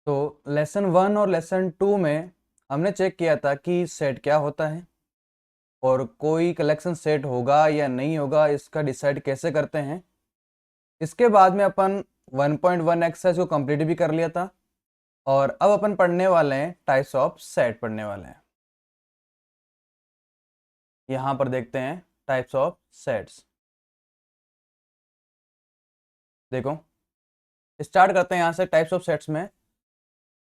तो लेसन 1 और लेसन 2 में हमने चेक किया था कि सेट क्या होता है और कोई कलेक्शन सेट होगा या नहीं होगा इसका डिसाइड कैसे करते हैं। इसके बाद में अपन 1.1 एक्सरसाइज को कंप्लीट भी कर लिया था और अब अपन पढ़ने वाले हैं टाइप्स ऑफ सेट पढ़ने वाले हैं। यहाँ पर देखते हैं टाइप्स ऑफ सेट्स। देखो स्टार्ट करते हैं यहाँ से टाइप्स ऑफ सेट्स में।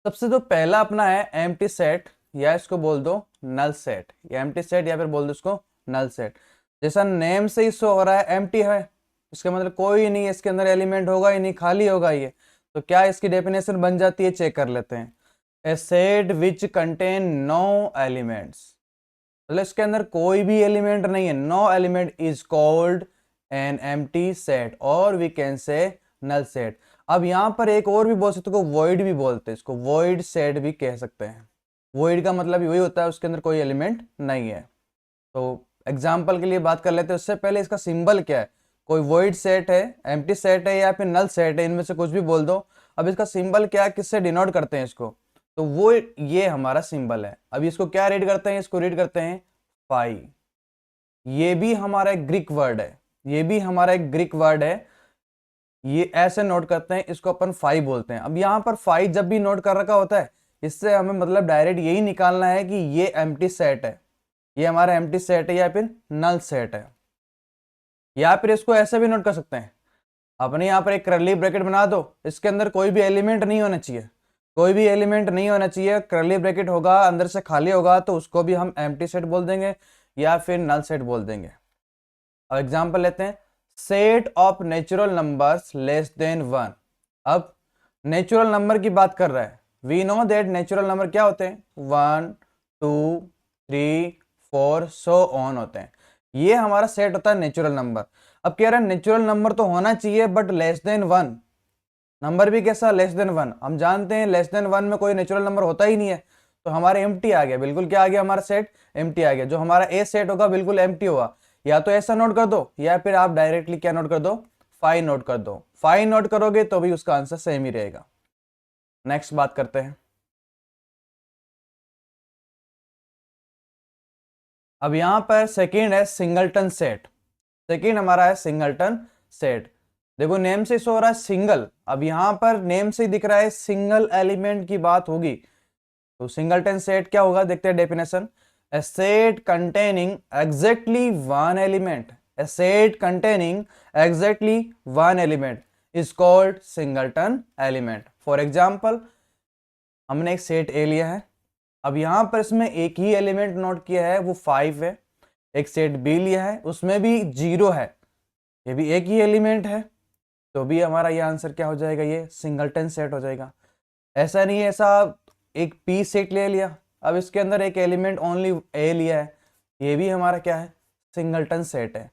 सबसे जो पहला अपना है एम्प्टी सेट, या इसको बोल दो नल सेट, या एम्प्टी सेट या फिर बोल दो इसको नल सेट। जैसा नेम से ही शो हो रहा है एम्प्टी है, इसका मतलब कोई नहीं है, इसके अंदर एलिमेंट होगा ही नहीं, खाली होगा ये। तो क्या इसकी डेफिनेशन बन जाती है, चेक कर लेते हैं। A set which contain no elements, मतलब इसके अंदर कोई भी एलिमेंट नहीं है, no element is called an empty set और we can say null set. अब यहाँ पर एक और भी बोल सकते हो, वॉइड भी बोलते हैं इसको, वॉइड सेट भी कह सकते हैं। वॉइड का मतलब वही होता है उसके अंदर कोई एलिमेंट नहीं है। तो एग्जाम्पल के लिए बात कर लेते हैं, उससे पहले इसका सिंबल क्या है। कोई वॉइड सेट है, एम्प्टी सेट है या फिर नल सेट है, इनमें से कुछ भी बोल दो। अब इसका सिंबल क्या है, किससे डिनोट करते हैं इसको, तो वो ये हमारा सिंबल है। अब इसको क्या रीड करते हैं, इसको रीड करते हैं फाई। ये भी हमारा एक ग्रीक वर्ड है, ये भी हमारा एक ग्रीक वर्ड है। ये ऐसे नोट करते हैं, इसको अपन फाई बोलते हैं। अब यहाँ पर फाई जब भी नोट कर रखा होता है, इससे हमें मतलब डायरेक्ट यही निकालना है कि ये एम्प्टी सेट है, ये हमारा एम्प्टी सेट है या फिर नल सेट है। या फिर इसको ऐसे भी नोट कर सकते हैं, अपने यहाँ पर एक करली ब्रैकेट बना दो, इसके अंदर कोई भी एलिमेंट नहीं होना चाहिए, कोई भी एलिमेंट नहीं होना चाहिए, करली ब्रैकेट होगा अंदर से खाली होगा तो उसको भी हम एम्प्टी सेट बोल देंगे या फिर नल सेट बोल देंगे। अब एग्जांपल लेते हैं, set of natural numbers less than 1। अब नेचुरल नंबर की बात कर रहा है, we know that natural number क्या होते हैं, 1 2 3 4 सो ऑन होते हैं। ये हमारा सेट होता है नेचुरल नंबर। अब कह रहे हैं नेचुरल नंबर तो होना चाहिए बट लेस देन 1, नंबर भी कैसा, लेस देन 1। हम जानते हैं लेस देन 1 में कोई नेचुरल नंबर होता ही नहीं है, तो हमारे एम्प्टी आ गया, बिल्कुल क्या आ गया, हमारा सेट एम्प्टी आ गया। जो हमारा ए सेट होगा बिल्कुल एम्प्टी होगा। या तो ऐसा नोट कर दो या फिर आप डायरेक्टली क्या नोट कर दो, फाई नोट कर दो। फाई नोट करोगे तो भी उसका आंसर सेम ही रहेगा। नेक्स्ट बात करते हैं। अब यहां पर सेकेंड है सिंगलटन सेट। सेकेंड हमारा है सिंगलटन सेट। देखो नेम से शो हो रहा है सिंगल, अब यहां पर नेम से दिख रहा है सिंगल एलिमेंट की बात होगी, तो सिंगलटन सेट क्या होगा, देखते हैं definition. A set containing exactly one element, a set containing exactly one element is called singleton element. For example, हमने एक सेट ए लिया है, अब यहां पर इसमें एक ही एलिमेंट नोट किया है वो 5 है। एक सेट बी लिया है उसमें भी 0 है, ये भी एक ही एलिमेंट है, तो भी हमारा ये आंसर क्या हो जाएगा, ये सिंगलटन सेट हो जाएगा। ऐसा नहीं है, ऐसा एक पी सेट ले लिया, अब इसके अंदर एक एलिमेंट ओनली ए लिया है, ये भी हमारा क्या है, सिंगलटन सेट है।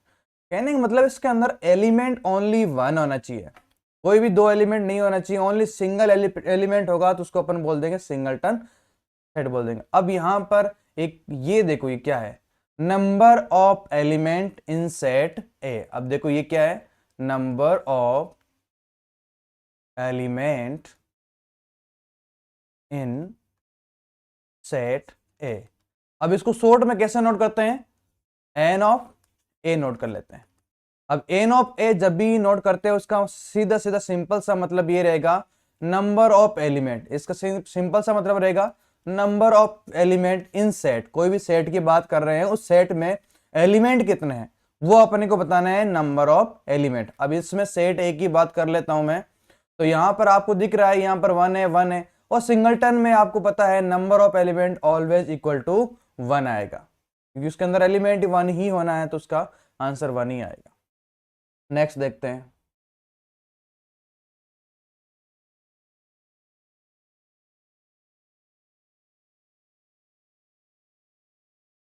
कहने का मतलब इसके अंदर एलिमेंट ओनली 1 होना चाहिए, कोई भी दो एलिमेंट नहीं होना चाहिए, ओनली सिंगल एलिमेंट होगा तो उसको अपन बोल देंगे सिंगलटन सेट बोल देंगे। अब यहां पर एक ये देखो, ये क्या है, number of element in set ए। अब देखो ये क्या है, number of element in set ए। अब इसको शॉर्ट में कैसे नोट करते हैं, एन ऑफ ए नोट कर लेते हैं। अब एन ऑफ ए जब भी नोट करते हैं उसका सीधा सीधा सिंपल सा मतलब ये रहेगा नंबर ऑफ एलिमेंट, इसका सिंपल सा मतलब रहेगा number of element in set. कोई भी सेट की बात कर रहे हैं, उस सेट में एलिमेंट कितने हैं वो अपने को बताना है, नंबर ऑफ एलिमेंट। अब इसमें सेट ए की बात कर लेता हूं मैं, तो यहां पर आपको दिख रहा है यहां पर 1 है 1 है, और सिंगलटन में आपको पता है number of element always equal to 1 आएगा, क्योंकि उसके अंदर एलिमेंट 1 ही होना है तो उसका आंसर 1 ही आएगा। नेक्स्ट देखते हैं।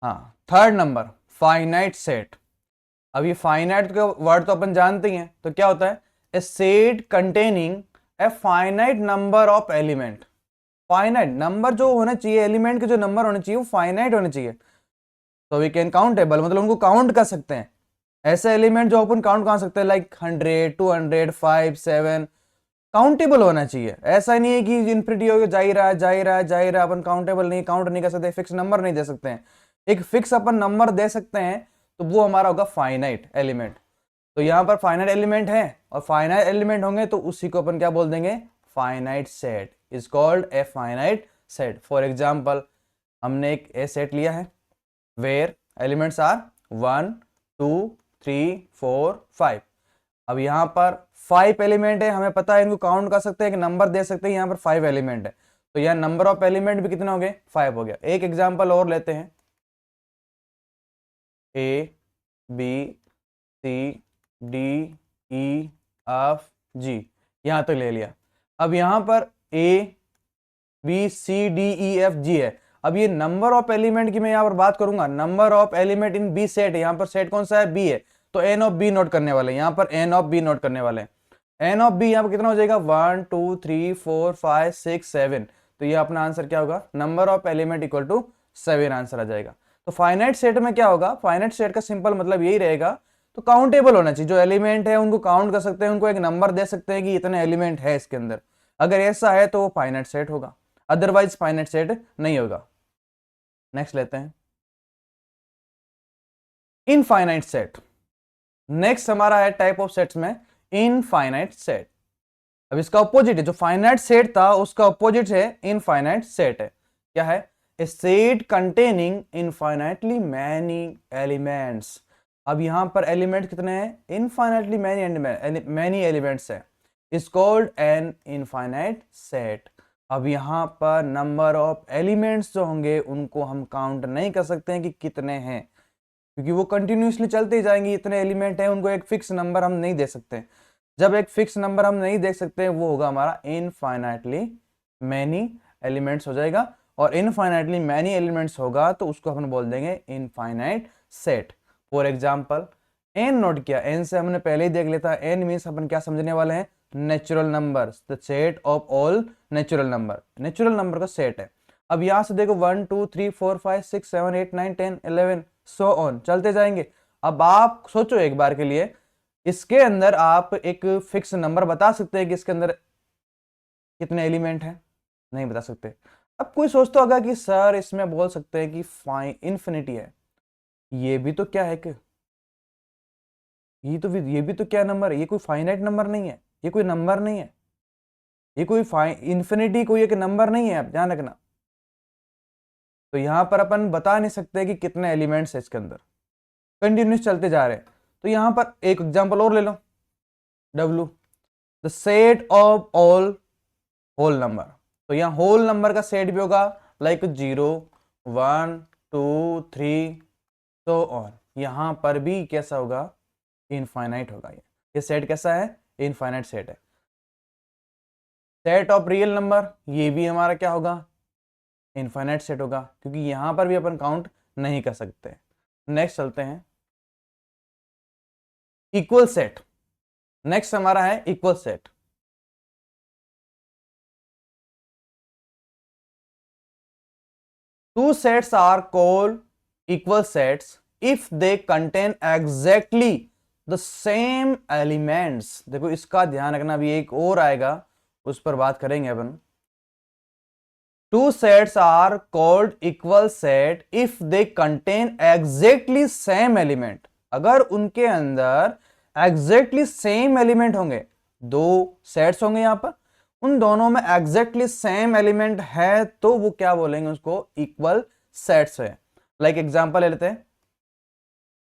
हाँ, थर्ड नंबर फाइनाइट सेट। अब ये फाइनाइट का वर्ड तो अपन जानते ही हैं, तो क्या होता है, a set containing a finite number of element. Finite number जो होना चाहिए, एलिमेंट के जो नंबर होने चाहिए वो फाइनाइट होने चाहिए, तो वी कैन काउंटेबल, मतलब उनको काउंट कर सकते हैं। ऐसे एलिमेंट जो अपन काउंट कर सकते हैं लाइक 100 200 5 7, काउंटेबल होना चाहिए। ऐसा नहीं है कि इन्फिनिटी हो जा ही रहा है जा ही रहा है जा ही रहा है, अपन काउंटेबल नहीं, काउंट नहीं कर सकते, फिक्स नंबर नहीं दे सकते हैं। एक फिक्स अपन नंबर दे सकते हैं तो वो हमारा होगा फाइनाइट एलिमेंट। तो यहाँ पर फाइनाइट एलिमेंट है और फाइनाइट एलिमेंट होंगे तो उसी को अपन क्या बोल देंगे, finite set is called a finite set. For example हमने एक ए सेट लिया है वेयर एलिमेंट्स आर 1 2 3 4 5। अब यहाँ पर 5 एलिमेंट है, हमें पता है इनको काउंट कर सकते हैं, एक नंबर दे सकते हैं, यहाँ पर 5 एलिमेंट है तो यहाँ नंबर ऑफ एलिमेंट भी कितने हो गए, 5 हो गया। एक एग्जांपल और लेते हैं, A B C D E F G, यहां तक ले लिया। अब यहां पर A B C D E F G है। अब ये नंबर ऑफ एलिमेंट की मैं यहां पर बात करूंगा, number of element in B set है, यहां पर सेट कौन सा है, बी है, तो एन ऑफ बी नोट करने वाले, यहां पर एन ऑफ बी नोट करने वाले हैं। एन ऑफ बी यहां पर कितना हो जाएगा, 1 2 3 4 5 6 7, तो ये अपना आंसर क्या होगा, number of element equal to 7 answer आ जाएगा। तो फाइनाइट सेट में क्या होगा, फाइनाइट सेट का सिंपल मतलब यही रहेगा, तो काउंटेबल होना चाहिए, जो एलिमेंट है उनको काउंट कर सकते हैं, उनको एक नंबर दे सकते हैं कि इतने एलिमेंट है इसके अंदर, अगर ऐसा है तो वो फाइनाइट सेट होगा, अदरवाइज फाइनाइट सेट नहीं होगा। नेक्स्ट लेते हैं इनफाइनाइट सेट। नेक्स्ट हमारा है टाइप ऑफ सेट्स में इनफाइनाइट सेट। अब इसका ऑपोजिट है, जो फाइनाइट सेट था उसका ऑपोजिट है इनफाइनाइट सेट है। क्या है, a set containing infinitely many elements. अब यहां पर एलिमेंट कितने हैं, इनफाइनाइटली मैनी एलिमेंट्स है, is called an infinite set. अब यहां पर नंबर ऑफ एलिमेंट्स जो होंगे उनको हम काउंट नहीं कर सकते हैं कि कितने हैं, क्योंकि वो कंटिन्यूसली चलते जाएंगे, इतने एलिमेंट हैं, उनको एक फिक्स नंबर हम नहीं दे सकते। जब एक फिक्स नंबर हम नहीं देख सकते वो होगा हमारा इनफाइनाइटली मैनी एलिमेंट्स हो जाएगा, और इनफाइनाइटली मैनी एलिमेंट्स होगा तो उसको हम बोल देंगे infinite set. For example N note किया, एन से हमने पहले ही देख लेता, एन मीन्स अपन क्या समझने वाले हैं, natural number, the set of all natural number, natural number का सेट है। अब यहां से देखो 1 2 3 4 5 6 7 8 9 10 11 सो ऑन चलते जाएंगे। अब आप सोचो एक बार के लिए, इसके अंदर आप एक फिक्स नंबर बता सकते हैं कि इसके अंदर कितने एलिमेंट हैं, नहीं बता सकते। अब कोई सोचता होगा कि सर इसमें बोल सकते हैं कि इन्फिनिटी है, ये भी तो क्या है कि ये भी तो क्या नंबर है, ये कोई फाइनाइट नंबर नहीं है, ये कोई नंबर नहीं है, ये कोई इन्फिनिटी कोई एक नंबर नहीं है, आप ध्यान रखना। तो यहां पर अपन बता नहीं सकते कि कितने एलिमेंट्स है इसके अंदर, कंटिन्यूस चलते जा रहे हैं। तो यहां पर एक एग्जांपल और ले लो, W the set of all whole number. तो यहां होल नंबर का सेट भी होगा, लाइक 0 1 2 3 तो ऑन, यहां पर भी कैसा होगा, इनफाइनाइट होगा। ये सेट कैसा है, इनफाइनाइट सेट है। सेट ऑफ रियल नंबर, ये भी हमारा क्या होगा, इनफाइनाइट सेट होगा, क्योंकि यहां पर भी अपन काउंट नहीं कर सकते। नेक्स्ट चलते हैं इक्वल सेट। नेक्स्ट हमारा है equal set. Two sets are called equal sets if they contain exactly the same elements। देखो इसका ध्यान रखना, अभी एक और आएगा उस पर बात करेंगे अपन। Two sets are called equal set if they contain exactly same element। अगर उनके अंदर exactly same element होंगे, दो सेट्स होंगे यहां पर, उन दोनों में एग्जैक्टली सेम एलिमेंट है तो वो क्या बोलेंगे, उसको इक्वल सेट्स है। लाइक एग्जांपल ले लेते हैं,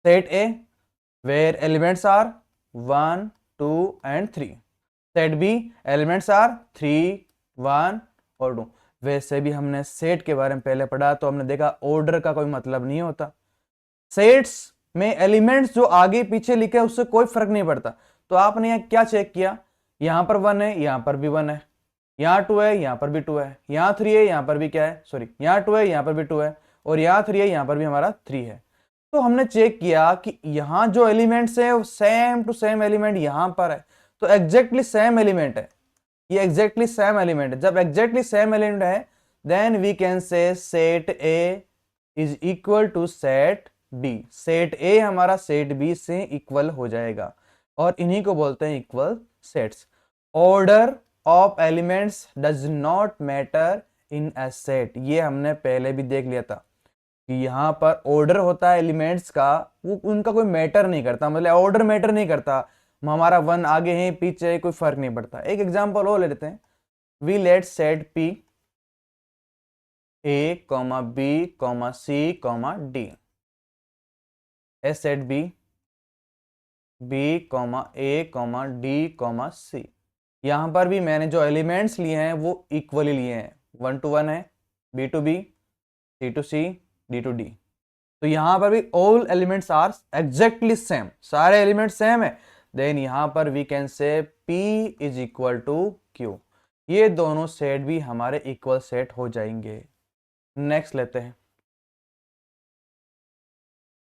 set A where elements are 1 2 and 3, set B elements are 3 1 और 2। वैसे भी हमने सेट के बारे में पहले पढ़ा तो हमने देखा ऑर्डर का कोई मतलब नहीं होता, सेट्स में एलिमेंट्स जो आगे पीछे लिखे उससे कोई फर्क नहीं पड़ता। तो आपने यहाँ क्या चेक किया, यहां पर 1 है, यहां पर भी 1 है, यहाँ 2 है, यहाँ पर भी 2 है, यहाँ 3 है, यहाँ पर भी क्या है, सॉरी यहाँ 2 है, यहाँ पर भी 2 है, और यहाँ 3 है, यहाँ पर भी हमारा 3 है। तो हमने चेक किया कि यहाँ जो एलिमेंट्स है वो सेम टू सेम एलिमेंट यहाँ पर है, तो एग्जैक्टली सेम एलिमेंट है, ये एग्जैक्टली सेम एलिमेंट है। जब एग्जैक्टली सेम एलिमेंट है then we can say set A is equal to set B, set A हमारा सेट बी से इक्वल हो जाएगा, और इन्हीं को बोलते हैं equal sets. Order of elements does not matter in a set. ये हमने पहले भी देख लिया था कि यहाँ पर ऑर्डर होता है एलिमेंट्स का, वो उनका कोई मैटर नहीं करता, मतलब ऑर्डर मैटर नहीं करता, हमारा वन आगे है पीछे है कोई फर्क नहीं पड़ता। एक एग्जांपल और ले लेते हैं, we let set P A comma B comma C comma D, A set B comma A comma D comma C. यहाँ पर भी मैंने जो एलिमेंट्स लिए हैं वो इक्वली लिए हैं, 1 to 1 है, B to B, C to C, D to D. तो यहाँ पर भी all elements are exactly same, सारे एलिमेंट्स सेम है, देन यहाँ पर we can say P is equal to Q। ये दोनों सेट भी हमारे इक्वल सेट हो जाएंगे। नेक्स्ट लेते हैं,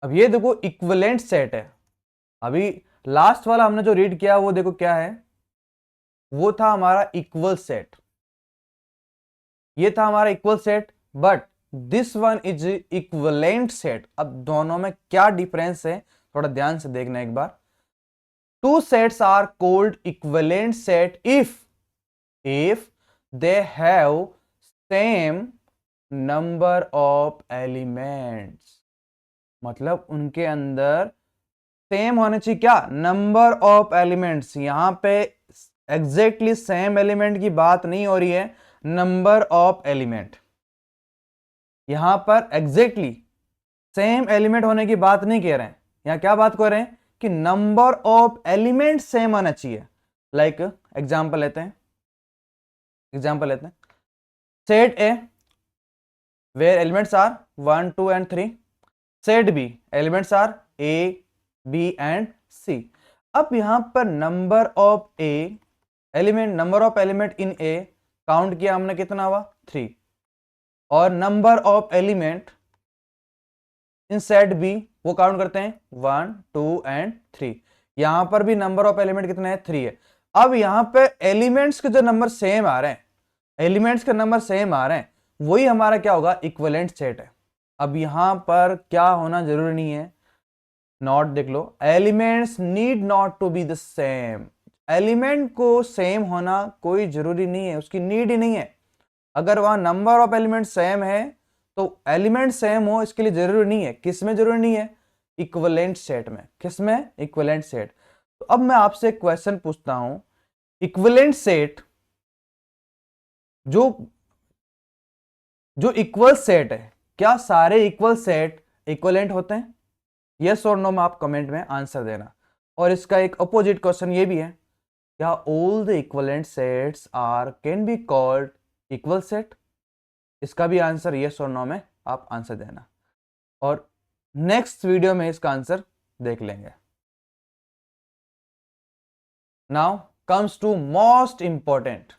अब ये देखो इक्विवेलेंट सेट है। अभी लास्ट वाला हमने जो रीड किया वो देखो क्या है, वो था हमारा इक्वल सेट, ये था हमारा equal set, but this one is equivalent set. अब दोनों में क्या डिफरेंस है थोड़ा ध्यान से देखना एक बार। Two sets are called equivalent set if they have same number of elements, मतलब उनके अंदर सेम होने चाहिए क्या, नंबर ऑफ एलिमेंट्स। यहां पे एग्जैक्टली सेम एलिमेंट की बात नहीं हो रही है, नंबर ऑफ एलिमेंट। यहां पर एग्जैक्टली सेम एलिमेंट होने की बात नहीं कह रहे हैं, यहां क्या बात कर रहे हैं कि नंबर ऑफ एलिमेंट सेम होना चाहिए। लाइक एग्जांपल लेते हैं, set A where elements are 1 2 and 3, set B elements are A B and C। अब यहां पर number of element in A count किया हमने, कितना हुआ 3, और number of element in set B वो काउंट करते हैं 1 2 and 3। यहां पर भी नंबर ऑफ एलिमेंट कितना है 3 है। अब यहां पे एलिमेंट्स के जो नंबर सेम आ रहे हैं, एलिमेंट्स के नंबर सेम आ रहे हैं, वही हमारा क्या होगा, इक्विवेलेंट सेट है। अब यहां पर क्या होना जरूरी नहीं है, नॉट देख लो, elements need not to be the same. Element को सेम होना कोई जरूरी नहीं है, उसकी नीड ही नहीं है। अगर वहां नंबर ऑफ एलिमेंट सेम है तो एलिमेंट सेम हो इसके लिए जरूरी नहीं है। किस में जरूरी नहीं है, इक्विवेलेंट सेट में। किस में, इक्विवेलेंट सेट। तो अब मैं आपसे एक क्वेश्चन पूछता हूं, इक्विवेलेंट सेट जो इक्वल सेट है, क्या सारे इक्वल सेट इक्विवेलेंट होते हैं? यस और नो में आप कमेंट में आंसर देना। और इसका एक अपोजिट क्वेश्चन ये भी है, क्या all the equivalent sets are can be called equal set? इसका भी आंसर यस और नो में आप आंसर देना, और नेक्स्ट वीडियो में इसका आंसर देख लेंगे। Now comes to most important,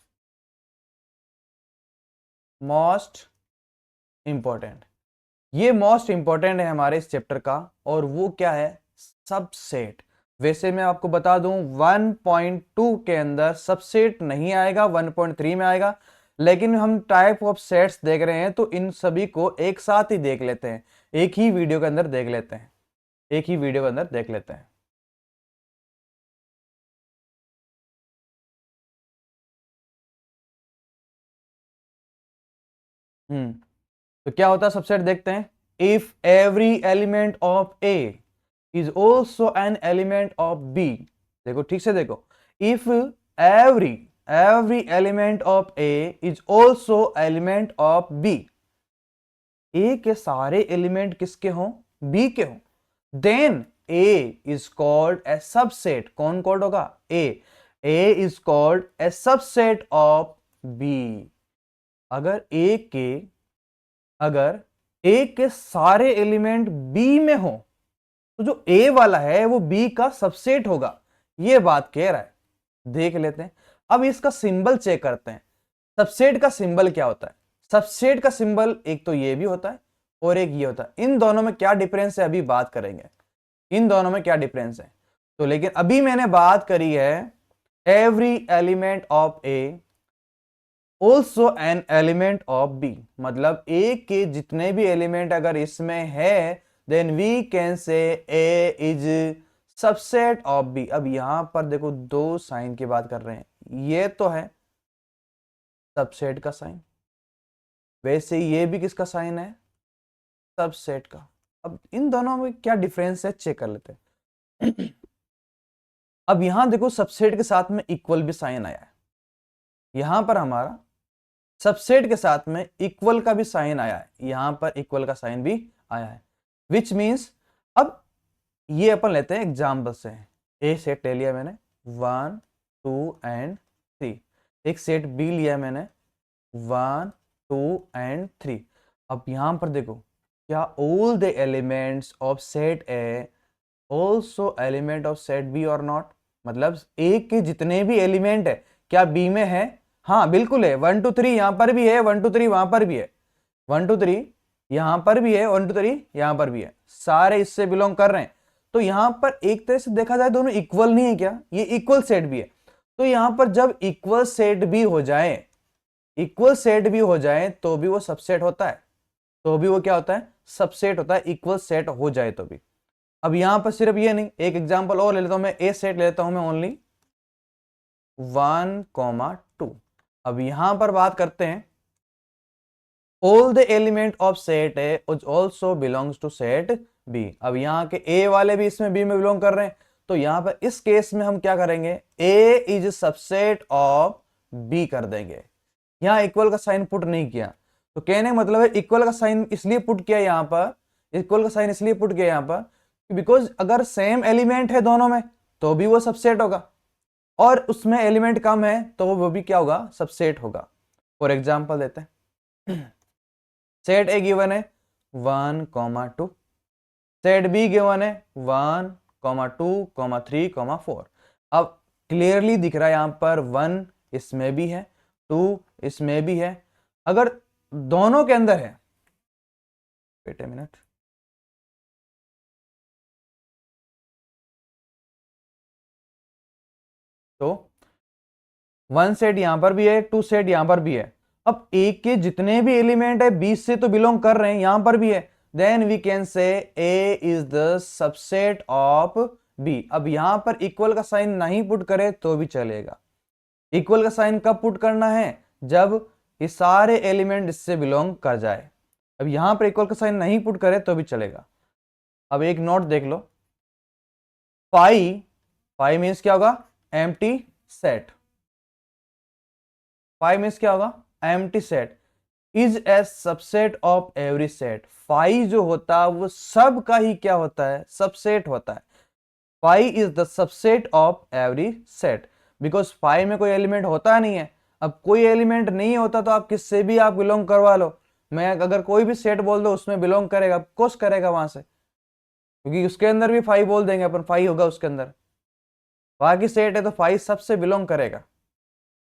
ये मोस्ट इंपॉर्टेंट है हमारे इस चैप्टर का, और वो क्या है, सबसेट। वैसे मैं आपको बता दूं 1.2 के अंदर सबसेट नहीं आएगा, 1.3 में आएगा, लेकिन हम टाइप ऑफ सेट्स देख रहे हैं तो इन सभी को एक साथ ही देख लेते हैं, एक ही वीडियो के अंदर देख लेते हैं, तो क्या होता है सबसेट, देखते हैं। If every element of A is also an element of B, देखो ठीक से देखो, if every element of A is also element of B, A के सारे एलिमेंट किसके हों, बी के हों, then A is called a subset. कौन कॉल्ड होगा, A is called a subset of B. अगर ए के सारे एलिमेंट बी में हो तो जो ए वाला है वो बी का सबसेट होगा, ये बात कह रहा है। देख लेते हैं, अब इसका सिंबल चेक करते हैं। सबसेट का सिंबल क्या होता है, सबसेट का सिंबल एक तो ये भी होता है और एक ये होता है। इन दोनों में क्या डिफरेंस है अभी बात करेंगे, इन दोनों में क्या डिफरेंस है। तो लेकिन अभी मैंने बात करी है every element of A also an element of B, मतलब ए के जितने भी एलिमेंट अगर इसमें है then we can say A is subset of B. अब यहां पर देखो दो साइन की बात कर रहे हैं, ये तो है सबसेट का साइन, वैसे ये भी किसका साइन है, सबसेट का। अब इन दोनों में क्या डिफरेंस है चेक कर लेते हैं। अब यहां देखो सबसेट के साथ में इक्वल भी साइन आया है, यहां पर हमारा सबसेट के साथ में इक्वल का भी साइन आया है, यहां पर इक्वल का साइन भी आया है, विच मींस अब ये अपन लेते हैं एग्जाम्पल से। ए सेट ले लिया मैंने 1 2 एंड 3, एक सेट बी लिया मैंने 1 2 एंड 3। अब यहां पर देखो क्या all the elements of set A also element of set B और नॉट, मतलब ए के जितने भी एलिमेंट है क्या बी में है, हाँ बिल्कुल है। 1 2 3 यहां पर भी है, 1 2 3 वहां पर भी है, 1 2 3 यहां पर भी है, 1 2 3 यहां पर भी है, सारे इससे बिलोंग कर रहे हैं। तो यहां पर एक तरह से देखा जाए दोनों इक्वल नहीं है क्या, ये इक्वल सेट भी है। तो यहां पर जब इक्वल सेट भी हो जाए, इक्वल सेट भी हो जाए तो भी वो सबसेट होता है, तो भी वो क्या होता है, सबसेट होता है, इक्वल सेट हो जाए तो भी। अब यहां पर सिर्फ ये नहीं, एक एग्जांपल और ले लेता हूं मैं, ए सेट लेता हूं मैं ओनली 1 2। अब यहां पर बात करते हैं all the element of set A also belongs to set B। अब यहाँ के A वाले भी इसमें B में बिलोंग कर रहे हैं, तो यहाँ पर इस केस में हम क्या करेंगे, A is subset of B कर देंगे। यहाँ इक्वल का साइन पुट नहीं किया, तो कहने का मतलब है इक्वल का साइन इसलिए पुट किया यहाँ पर, इक्वल का साइन इसलिए पुट किया यहाँ पर बिकॉज अगर सेम एलिमेंट है दोनों में तो भी वो सबसेट होगा, और उसमें एलिमेंट कम है तो वो भी क्या होगा, सबसेट होगा। फॉर एग्जाम्पल देते हैं, सेट ए गिवन है 1 2, सेट बी गिवन है 1 2 3 4। अब क्लियरली दिख रहा है यहां पर 1 इसमें भी है, 2 इसमें भी है, अगर दोनों के अंदर है, वेट ए मिनट, तो 1 सेट यहां पर भी है, 2 सेट यहां पर भी है। अब ए के जितने भी एलिमेंट है 20 से तो बिलोंग कर रहे हैं, यहां पर भी है, then we can say A is the subset of B. अब यहां पर इक्वल का साइन नहीं पुट करे तो भी चलेगा। इक्वल का साइन कब पुट करना है, जब ये सारे एलिमेंट इससे बिलोंग कर जाए। अब यहां पर इक्वल का साइन नहीं पुट करे तो भी चलेगा। अब एक नोट देख लो, फाई मीन्स क्या होगा, एम्प्टी सेट। फाई मीन्स क्या होगा, empty set is a subset of every set. Phi जो होता है वो सब का ही क्या होता है, सबसेट होता है। Phi is the subset of every set, because phi में कोई एलिमेंट होता नहीं है। अब कोई एलिमेंट नहीं होता तो आप किससे भी आप बिलोंग करवा लो, मैं अगर कोई भी सेट बोल दो उसमें बिलोंग करेगा, कोर्स करेगा वहां से, क्योंकि उसके अंदर भी फाई बोल देंगे अपन, फाई होगा उसके अंदर, बाकी सेट है तो फाई सबसे बिलोंग करेगा।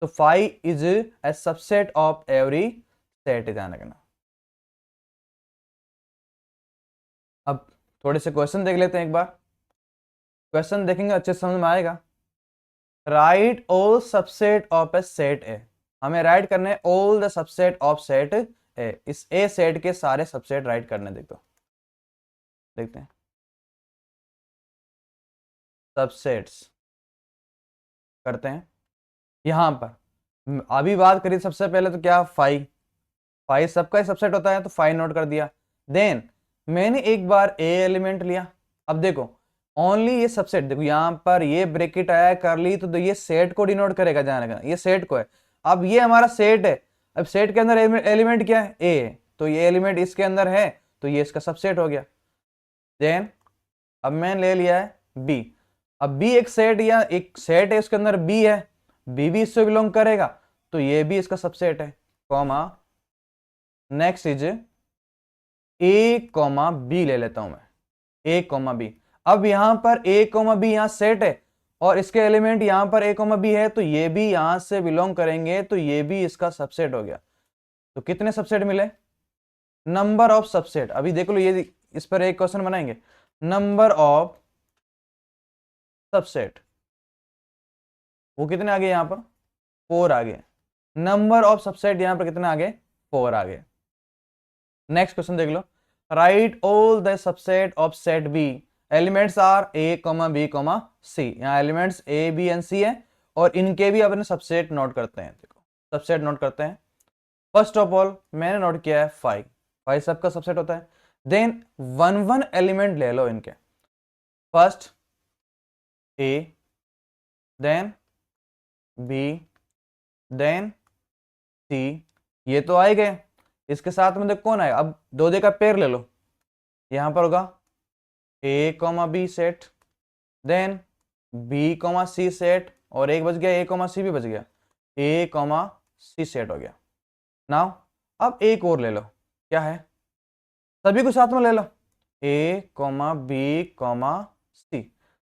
तो phi is a subset of every set, ध्यान रखना। अब थोड़े से क्वेश्चन देख लेते हैं एक बार, क्वेश्चन देखेंगे अच्छे समझ में आएगा। Right all subset of a set ए, हमें राइट करने हैं all the subset of set ए, इस ए सेट के सारे सबसेट राइट करने, देखते हैं सबसेट्स करते हैं। यहां पर अभी बात करी सबसे पहले तो क्या, फाई, फाई सबका ही सबसेट होता है तो फाई नोट कर दिया। देन मैंने एक बार ए एलिमेंट लिया, अब देखो ओनली ये सबसेट, देखो यहां पर ये ब्रैकेट आया कर ली तो ये सेट को डिनोट करेगा, ध्यान रखना ये सेट को है। अब ये हमारा सेट है, अब सेट के अंदर एलिमेंट क्या है, ए, तो ये एलिमेंट इसके अंदर है तो ये इसका सबसेट हो गया। देन अब मैंने ले लिया है बी, अब बी एक सेट या एक सेट है उसके अंदर बी है, बी भी इससे बिलोंग करेगा तो ये भी इसका सबसेट है, comma next is A comma B ले लेता हूं मैं, ए कॉमा बी। अब यहां पर ए कॉमा बी यहां सेट है और इसके एलिमेंट यहां पर ए कॉमा बी है तो ये भी यहां से बिलोंग करेंगे तो ये भी इसका सबसेट हो गया। तो कितने सबसेट मिले, नंबर ऑफ सबसेट, अभी देख लो ये इस पर एक क्वेश्चन बनाएंगे, नंबर ऑफ सबसेट वो कितने आ गए, यहां पर 4 आ गए, नंबर ऑफ सबसेट यहां पर कितने आ गए, 4 आ गए। नेक्स्ट क्वेश्चन देख लो, write all the subset of set B, elements are A B C, यहाँ elements A B and C है और इनके भी अपने सबसेट नोट करते हैं। देखो सबसेट नोट करते हैं। फर्स्ट ऑफ ऑल मैंने नोट किया है 5, 5 सबका सबसेट होता है। देन वन वन एलिमेंट ले लो इनके, first A, then B, then सी, ये तो आए गए। इसके साथ में देख कौन आएगा, अब दो दे का पेयर ले लो, यहां पर होगा A comma B set, then B comma C set, और एक बच गया ए कॉमा सी भी बच गया, ए कॉमा सी सेट हो गया। नाउ अब एक और ले लो, क्या है, सभी को साथ में ले लो, ए कॉमा बी कॉमा सी,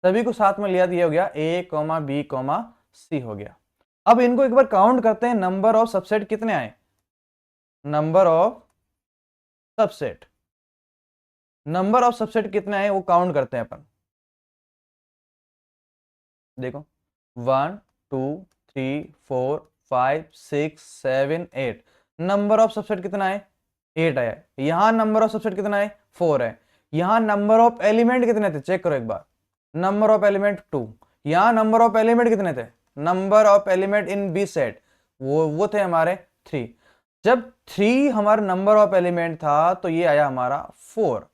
सभी को साथ में लिया दिया हो गया, ए कॉमा बी कॉमा सी हो गया। अब इनको एक बार काउंट करते हैं, नंबर ऑफ सबसेट कितने आए, number of subset, number of subset कितने आए वो काउंट करते हैं अपन। देखो 1 2 3 4 5 6 7 8, नंबर ऑफ सबसेट कितना है, 8 आया। यहां नंबर ऑफ सबसेट कितना है, 4 है। यहां नंबर ऑफ एलिमेंट कितने थे, चेक करो एक बार, नंबर ऑफ एलिमेंट 2। यहां नंबर ऑफ एलिमेंट कितने थे, number of element in B set वो थे हमारे 3। जब 3 हमारा नंबर ऑफ एलिमेंट था तो ये आया हमारा 4,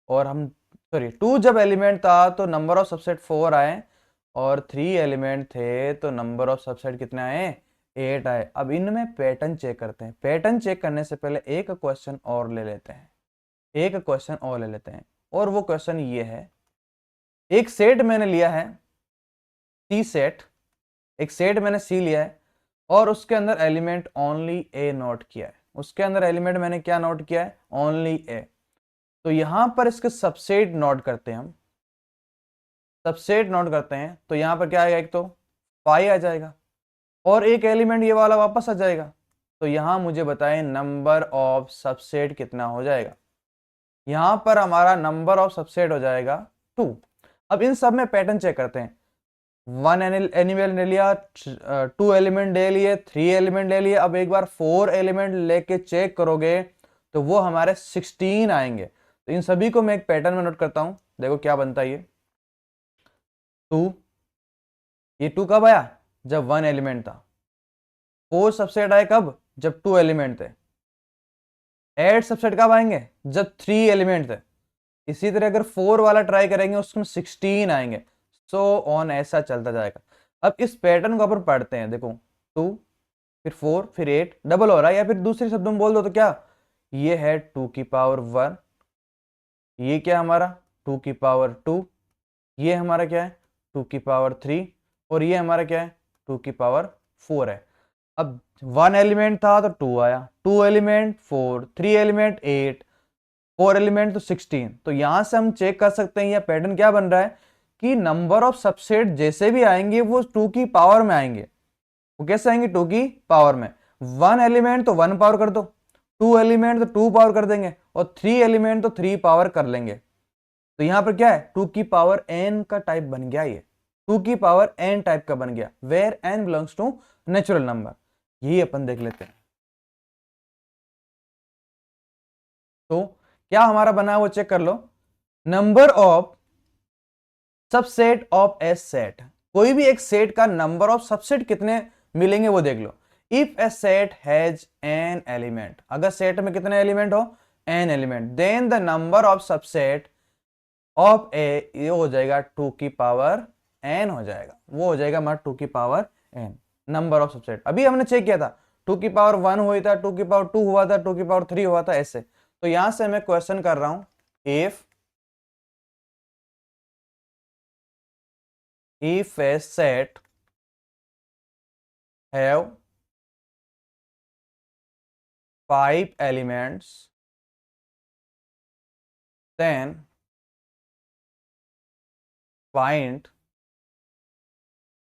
और हम सॉरी 2 जब एलिमेंट था तो नंबर ऑफ सबसेट 4 आए, और 3 एलिमेंट थे तो नंबर ऑफ सबसेट कितने आए, 8 आए। अब इनमें पैटर्न चेक करते हैं। पैटर्न चेक करने से पहले एक क्वेश्चन और ले लेते हैं, एक क्वेश्चन और ले लेते हैं, और वो क्वेश्चन ये है, एक सेट मैंने लिया है सी सेट, एक सेट मैंने सी लिया है, और उसके अंदर एलिमेंट ओनली ए नोट किया है, उसके अंदर एलिमेंट मैंने क्या नोट किया है, ओनली ए। तो यहां पर इसके सबसेट नोट करते हैं हम, सबसेट नोट करते हैं, तो यहां पर क्या आएगा, एक तो 5 आ जाएगा, और एक एलिमेंट ये वाला वापस आ जाएगा। तो यहां मुझे बताएं नंबर ऑफ सबसेट कितना हो जाएगा। यहां पर हमारा नंबर ऑफ सबसेट हो जाएगा 2। अब इन सब में पैटर्न चेक करते हैं, 1 एलिमेंट ले लिया, 2 एलिमेंट ले लिए, 3 एलिमेंट ले लिए, अब एक बार 4 एलिमेंट लेके चेक करोगे तो वो हमारे 16 आएंगे। तो इन सभी को मैं एक पैटर्न में नोट करता हूं, देखो क्या बनता है ये 2, ये 2 कब आया, जब 1 एलिमेंट था। 4 सबसेट आए कब, जब 2 एलिमेंट थे। 8 सबसेट कब आएंगे, जब 3 एलिमेंट थे। इसी तरह अगर 4 वाला ट्राई करेंगे उसमें 16 आएंगे, सो ऑन ऐसा चलता जाएगा। अब इस पैटर्न को अपन पढ़ते हैं, देखो 2 फिर 4 फिर 8 डबल हो रहा है, या फिर दूसरे शब्दों में बोल दो तो क्या, ये है 2 की पावर 1, ये क्या हमारा 2 की पावर 2, ये हमारा क्या है 2 की पावर 3, और ये हमारा क्या है 2 की पावर 4 है। अब 1 एलिमेंट था तो 2 आया, 2 एलिमेंट 4, 3 एलिमेंट 8, 4 एलिमेंट तो 16। तो यहां से हम चेक कर सकते हैं यह पैटर्न क्या बन रहा है कि नंबर ऑफ सबसेट जैसे भी आएंगे वो 2 की पावर में आएंगे। वो कैसे आएंगे, 2 की पावर में। 1 एलिमेंट तो 1 पावर कर दो, 2 एलिमेंट तो 2 पावर कर देंगे, और 3 एलिमेंट तो 3 पावर कर लेंगे। तो यहां पर क्या है 2 की पावर n का टाइप बन गया, ये 2 की पावर n टाइप का बन गया, where n belongs to natural number. यही अपन देख लेते हैं। तो क्या हमारा बना है वो चेक कर लो, number of subset of a set, कोई भी एक सेट का नंबर ऑफ सबसेट कितने मिलेंगे वो देख लो। If a set has n element, अगर सेट में कितने एलिमेंट हो, n element, then the number of subset of A, ये हो जाएगा 2 की पावर एन हो जाएगा, वो हो जाएगा हमारा 2 की power n number of subset. अभी हमने चेक किया था 2 की पावर 1 हुआ था, 2 की पावर 2 हुआ था, 2 की पावर 3 हुआ था, ऐसे। तो यहां से मैं क्वेश्चन कर रहा हूं, if a set have 5 elements, then find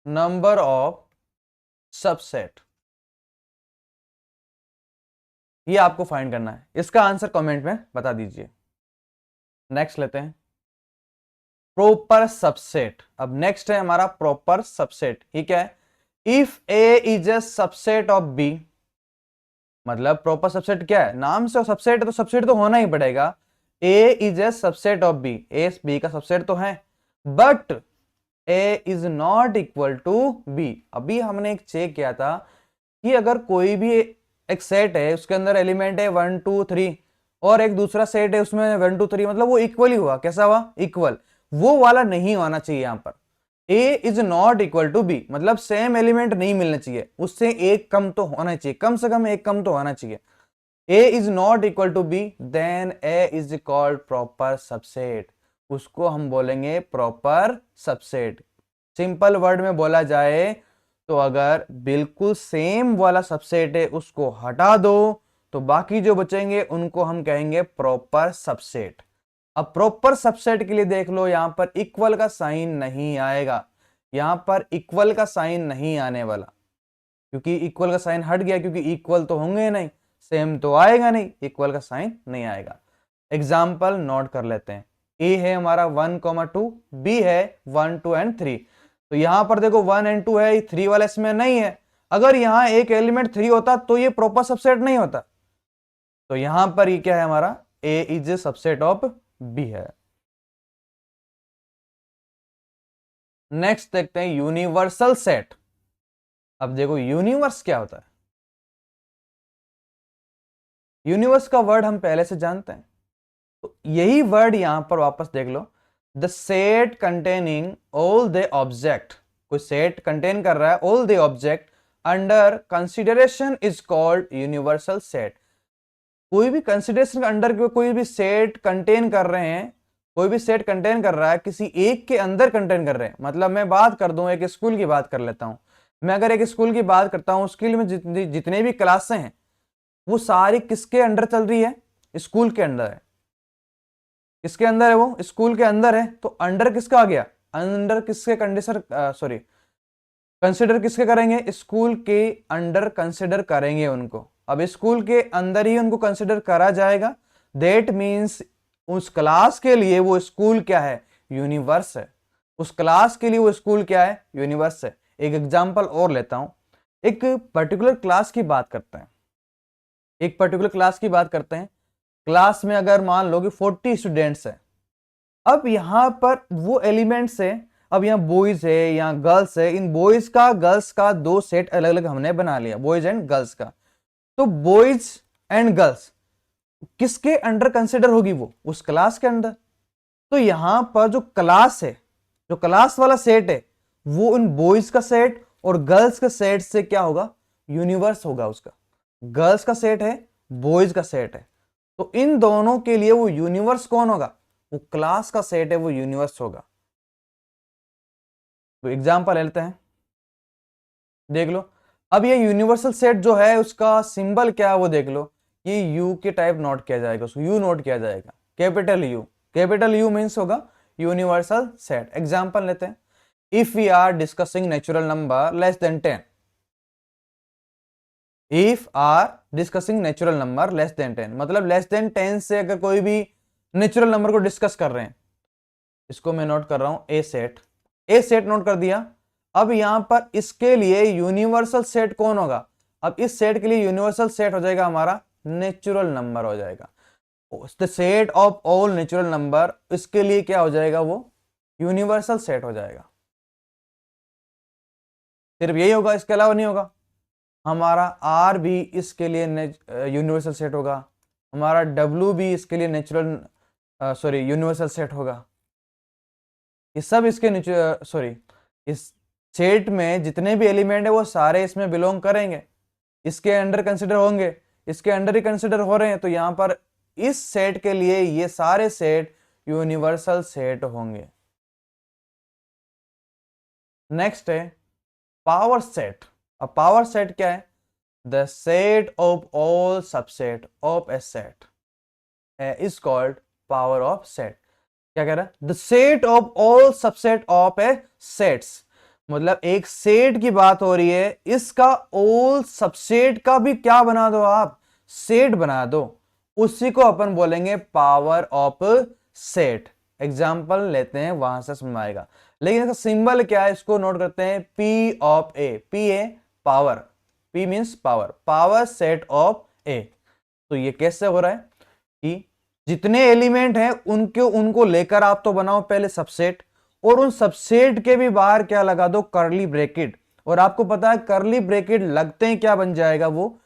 number of subset. ये आपको फाइंड करना है, इसका आंसर कमेंट में बता दीजिए। नेक्स्ट लेते हैं प्रॉपर सबसेट। अब नेक्स्ट है हमारा प्रॉपर सबसेट। ये क्या है, if A is a subset of B, मतलब प्रॉपर सबसेट क्या है, नाम से सबसेट है तो सबसेट तो होना ही पड़ेगा। A is a subset of B, A B का सबसेट तो है, but A is not equal to B. अभी हमने एक चेक किया था कि अगर कोई भी एक सेट है, उसके अंदर एलिमेंट है 1 2 3 और एक दूसरा सेट है उसमें 1 2 3, मतलब वो इक्वल ही हुआ। कैसा हुआ? इक्वल। वो वाला नहीं होना चाहिए यहां पर। a is not equal to b, मतलब सेम एलिमेंट नहीं मिलना चाहिए, उससे एक कम तो होना चाहिए, कम से कम एक कम तो होना चाहिए। a is not equal to b, then a is called proper subset, उसको हम बोलेंगे प्रॉपर सबसेट। सिंपल वर्ड में बोला जाए तो अगर बिल्कुल सेम वाला सबसेट है उसको हटा दो तो बाकी जो बचेंगे उनको हम कहेंगे प्रॉपर सबसेट। अब प्रॉपर सबसेट के लिए देख लो, यहां पर इक्वल का साइन नहीं आएगा, यहां पर इक्वल का साइन नहीं आने वाला, क्योंकि इक्वल का साइन हट गया, क्योंकि इक्वल तो होंगे नहीं, सेम तो आएगा नहीं, इक्वल का साइन नहीं आएगा। एग्जाम्पल नोट कर लेते हैं। ए है हमारा 1,2, बी है 1 2 एंड 3। तो यहां पर देखो 1 एंड 2 है, 3 वाला इसमें नहीं है। अगर यहां एक एलिमेंट 3 होता तो ये प्रॉपर सबसेट नहीं होता। तो यहां पर ये क्या है हमारा, A is a subset of B है। नेक्स्ट देखते हैं यूनिवर्सल सेट। अब देखो यूनिवर्स क्या होता है। यूनिवर्स का वर्ड हम पहले से जानते हैं, तो यही वर्ड यहां पर वापस देख लो। The set containing all the object, कोई सेट कंटेन कर रहा है all the object under consideration is called universal set. कोई भी कंसिडरेशन के अंडर कोई भी सेट कंटेन कर रहे हैं, कोई भी सेट कंटेन कर रहा है, किसी एक के अंदर कंटेन कर रहे हैं। मतलब मैं बात कर दूं, एक स्कूल की बात कर लेता हूं। मैं अगर एक स्कूल की बात करता हूं, स्कूल में जितने भी क्लासें हैं वो सारी किसके अंडर चल रही है? स्कूल के अंदर है। किसके अंदर है? वो स्कूल के अंदर है। तो अंडर किसका आ गया? अंडर किसके कंडीशन, सॉरी, कंसिडर किसके करेंगे? स्कूल के अंडर कंसिडर करेंगे उनको। अब स्कूल के अंदर ही उनको कंसिडर करा जाएगा। दैट मीन्स उस क्लास के लिए वो स्कूल क्या है? यूनिवर्स है। उस क्लास के लिए वो स्कूल क्या है? यूनिवर्स है। एक एग्जांपल और लेता हूं, एक पर्टिकुलर क्लास की बात करते हैं, एक पर्टिकुलर क्लास की बात करते हैं। क्लास में अगर मान लो कि 40 स्टूडेंट्स हैं, अब यहां पर वो एलिमेंट्स है, अब यहाँ बॉयज है, यहाँ गर्ल्स है, इन बॉयज का गर्ल्स का दो सेट अलग अलग हमने बना लिया, बॉयज एंड गर्ल्स का। तो बॉयज एंड गर्ल्स किसके अंडर कंसिडर होगी? वो उस क्लास के अंदर। तो यहां पर जो क्लास है, जो क्लास वाला सेट है, वो उन बॉयज का सेट और गर्ल्स का सेट से क्या होगा? यूनिवर्स होगा उसका। गर्ल्स का सेट है, बॉयज का सेट है, तो इन दोनों के लिए वो यूनिवर्स कौन होगा? वो क्लास का सेट है, वो यूनिवर्स होगा। तो एग्जांपल लेते हैं, देख लो। अब ये यूनिवर्सल सेट जो है उसका सिंबल क्या है वो देख लो। ये यू के टाइप नोट किया जाएगा, उसको यू नोट किया जाएगा, capital U. Capital U means होगा यूनिवर्सल सेट। एग्जांपल लेते हैं, if we are discussing natural number less than 10, if are discussing natural number less than 10, मतलब लेस देन 10 से अगर कोई भी नेचुरल नंबर को डिस्कस कर रहे हैं, इसको मैं नोट कर रहा हूं ए सेट। ए सेट नोट कर दिया। अब यहां पर इसके लिए यूनिवर्सल सेट कौन होगा? अब इस सेट के लिए यूनिवर्सल सेट हो जाएगा हमारा नेचुरल नंबर हो जाएगा। The set of all natural number, इसके लिए क्या हो जाएगा? वो यूनिवर्सल सेट हो जाएगा। सिर्फ यही होगा, इसके अलावा नहीं होगा। हमारा आर भी इसके लिए यूनिवर्सल सेट होगा, हमारा डब्ल्यू भी इसके लिए नेचुरल सॉरी यूनिवर्सल सेट होगा। ये सब इसके सॉरी इस सेट में जितने भी एलिमेंट है वो सारे इसमें बिलोंग करेंगे, इसके अंडर कंसिडर होंगे, इसके अंडर ही कंसिडर हो रहे हैं। तो यहां पर इस सेट के लिए ये सारे सेट यूनिवर्सल सेट होंगे। नेक्स्ट है पावर सेट। अब पावर सेट क्या है? The set of all subset of a set is called power of set. क्या कह रहा है? The set of all subset of A sets, मतलब एक सेट की बात हो रही है, इसका ऑल सबसेट का भी क्या बना दो आप? सेट बना दो, उसी को अपन बोलेंगे पावर ऑफ सेट। एग्जांपल लेते हैं, वहां से समझ आएगा। लेकिन इसका सिंबल क्या है इसको नोट करते हैं, P of A. P A power, P means power, power set of A. तो ये कैसे हो रहा है कि जितने एलिमेंट हैं उनको लेकर आप तो बनाओ पहले सबसेट, और उन सबसेट के भी बाहर क्या लगा दो? Curly bracket. और आपको पता है करली ब्रैकेट लगते ही क्या बन जाएगा, वो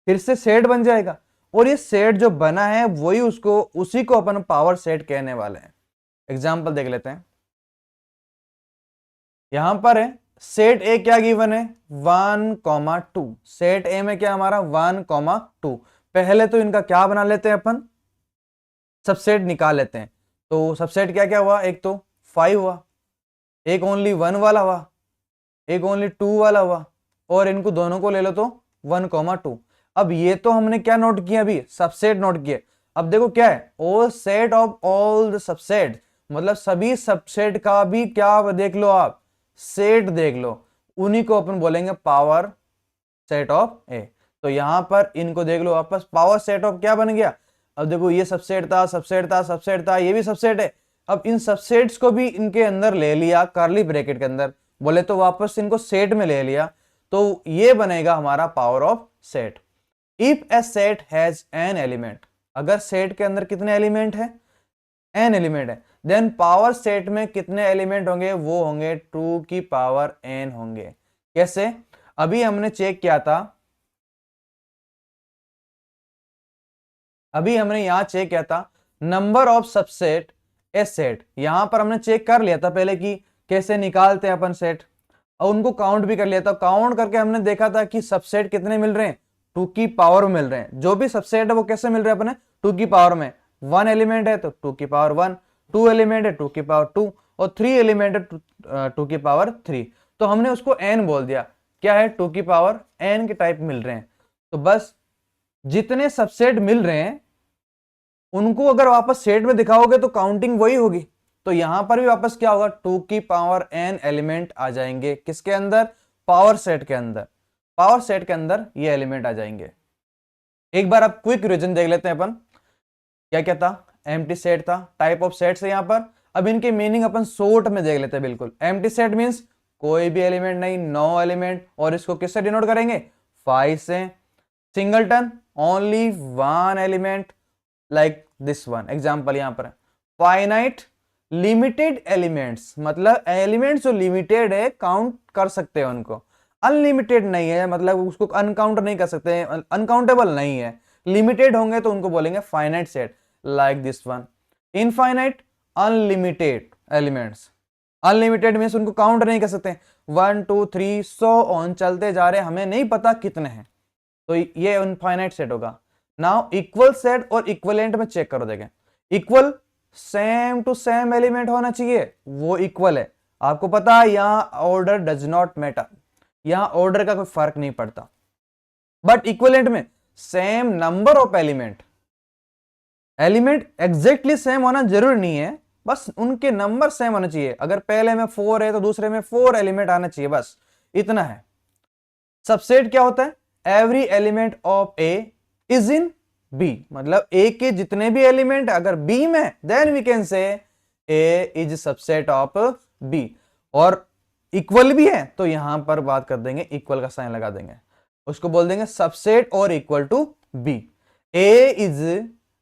फिर से सेट बन जाएगा। और ये सेट जो बना है वही उसी को अपन पावर सेट कहने वाले हैं। एग्जाम्पल देख लेते हैं। यहां पर है सेट ए क्या गिवन है 1,2। सेट ए में क्या हमारा 1,2। पहले तो इनका क्या बना लेते हैं अपन, सबसेट निकाल लेते हैं। तो सबसेट क्या क्या हुआ, एक तो 5 हुआ, एक ओनली 1 वाला हुआ, एक ओनली 2 वाला हुआ, और इनको दोनों को ले लो तो 1,2। अब ये तो हमने क्या नोट किया, अभी सबसेट नोट किए। अब देखो क्या है, O set of all the subset, मतलब सभी सबसेट का भी क्या देख लो आप, सेट देख लो, उन्हीं को अपन बोलेंगे पावर सेट ऑफ ए। तो यहां पर इनको देख लो वापस, पावर सेट ऑफ क्या बन गया। अब देखो ये सबसेट था, सबसेट था, सबसेट था, ये भी सबसेट है। अब इन सबसेट्स को भी इनके अंदर ले लिया, कर्ली ब्रैकेट के अंदर बोले तो वापस इनको सेट में ले लिया, तो ये बनेगा हमारा power of set. If a set has n element, अगर सेट के अंदर कितने एलिमेंट है, एन एलिमेंट है, देन पावर सेट में कितने एलिमेंट होंगे, वो होंगे 2 की पावर एन होंगे। कैसे, अभी हमने चेक किया था, अभी हमने यहां चेक किया था number of subset A set, यहां पर हमने चेक कर लिया था पहले कि कैसे निकालते हैं अपन सेट, और उनको काउंट भी कर लिया था। काउंट करके हमने देखा था कि सबसेट कितने मिल रहे हैं, 2 की पावर मिल रहे हैं। जो भी सबसेट है वो कैसे मिल रहे हैं अपने, 2 की पावर में। 1 एलिमेंट है तो 2 की पावर 1, 2 एलिमेंट है 2 की पावर 2, और 3 एलिमेंट है 2 की पावर 3। तो हमने उसको n बोल दिया, क्या है 2 की पावर n के टाइप मिल रहे हैं। तो बस जितने सबसेट मिल रहे हैं उनको अगर वापस सेट में दिखाओगे तो काउंटिंग वही होगी। तो यहां पर भी वापस क्या होगा, 2 की पावर n एलिमेंट आ जाएंगे किसके अंदर, पावर सेट के अंदर। पावर सेट के अंदर ये एलिमेंट आ जाएंगे। एक बार आप क्विक रिवीजन देख लेते हैं अपन, क्या क्या था, एम्प्टी सेट था, टाइप ऑफ सेट्स है यहां पर। अब इनके मीनिंग अपन शॉर्ट में देख लेते हैं बिल्कुल। एम्प्टी सेट मींस कोई भी एलिमेंट नहीं, नो एलिमेंट, और इसको किससे डिनोट करेंगे, 5 से। Singleton only 1 element, like this one example यहां पर। फाइनाइट लिमिटेड एलिमेंट्स, मतलब एलिमेंट्स जो लिमिटेड है काउंट कर सकते हैं उनको। अनलिमिटेड नहीं है, मतलब उसको अनकाउंट नहीं कर सकते, अनकाउंटेबल नहीं है। लिमिटेड होंगे तो उनको बोलेंगे finite set, like this one. Infinite unlimited elements, unlimited means उनको काउंट नहीं कर सकते, 1 2 3 सो ऑन चलते जा रहे, हमें नहीं पता कितने हैं, तो ये इनफाइनाइट सेट होगा। नाउ इक्वल सेट और इक्वलेंट में चेक करो, देखें equal same to same element होना चाहिए, वो इक्वल है। आपको पता है यहां ऑर्डर डज नॉट मैटर, यहां ऑर्डर का कोई फर्क नहीं पड़ता। बट इक्वलेंट में same number of element, element exactly same होना जरूरी नहीं है, बस उनके नंबर सेम होना चाहिए। अगर पहले में 4 है तो दूसरे में 4 एलिमेंट आना चाहिए, बस इतना है। सबसेट क्या होता है, every element of A is in B, मतलब ए के जितने भी एलिमेंट अगर बी में, then we can say A is subset of B. और इक्वल भी है तो यहां पर बात कर देंगे, इक्वल का साइन लगा देंगे, उसको बोल देंगे सबसेट और equal to B. A is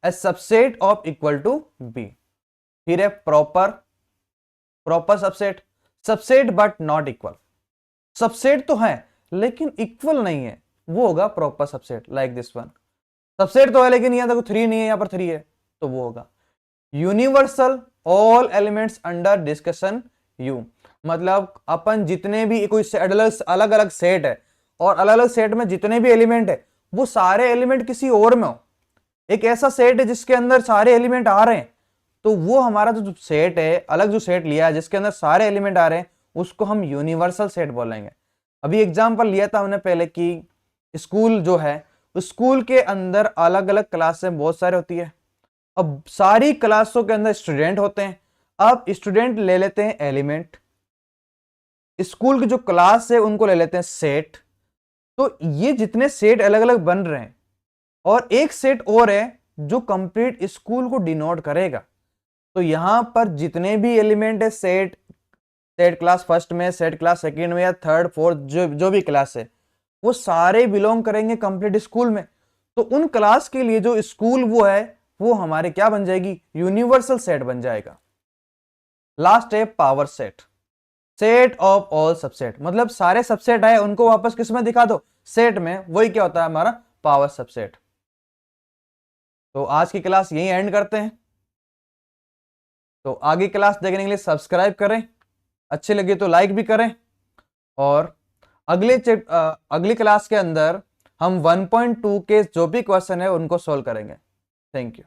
a subset of equal to B. फिर है proper, proper subset, subset but not equal, subset तो है लेकिन इक्वल नहीं है, वो होगा proper subset, like this one. Subset तो है लेकिन यहां देखो 3 नहीं है, यहां पर 3 है, तो वो होगा universal all elements under discussion you, मतलब अपन जितने भी कोई अलग अलग सेट है और अलग अलग सेट में जितने भी एलिमेंट है वो सारे एलिमेंट किसी और में हो, एक ऐसा सेट है जिसके अंदर सारे एलिमेंट आ रहे हैं, तो वो हमारा जो सेट है, अलग जो सेट लिया है जिसके अंदर सारे एलिमेंट आ रहे हैं, उसको हम यूनिवर्सल सेट बोलेंगे। अभी एग्जांपल लिया था हमने पहले कि स्कूल जो है, स्कूल के अंदर अलग अलग क्लासें बहुत सारे होती है, अब सारी क्लासों के अंदर स्टूडेंट होते हैं। अब स्टूडेंट ले लेते हैं एलिमेंट, स्कूल की जो क्लास है उनको ले लेते हैं सेट। तो ये जितने सेट अलग अलग बन रहे हैं, और एक सेट और है जो कंप्लीट स्कूल को डिनोट करेगा। तो यहां पर जितने भी एलिमेंट है सेट, सेट क्लास फर्स्ट में, सेट क्लास सेकंड में या थर्ड फोर्थ, जो भी क्लास है वो सारे बिलोंग करेंगे कंप्लीट स्कूल में। तो उन क्लास के लिए जो स्कूल वो है वो हमारे क्या बन जाएगी, यूनिवर्सल सेट बन जाएगा। लास्ट है power set. Set of all subset, मतलब सारे सबसेट है उनको वापस किस में दिखा दो, सेट में, वही क्या होता है हमारा पावर सबसेट। तो आज की क्लास यही एंड करते हैं। तो आगे क्लास देखने के लिए सब्सक्राइब करें, अच्छी लगी तो लाइक भी करें, और अगली क्लास के अंदर हम 1.2 के जो भी क्वेश्चन है उनको सोल्व करेंगे। Thank you.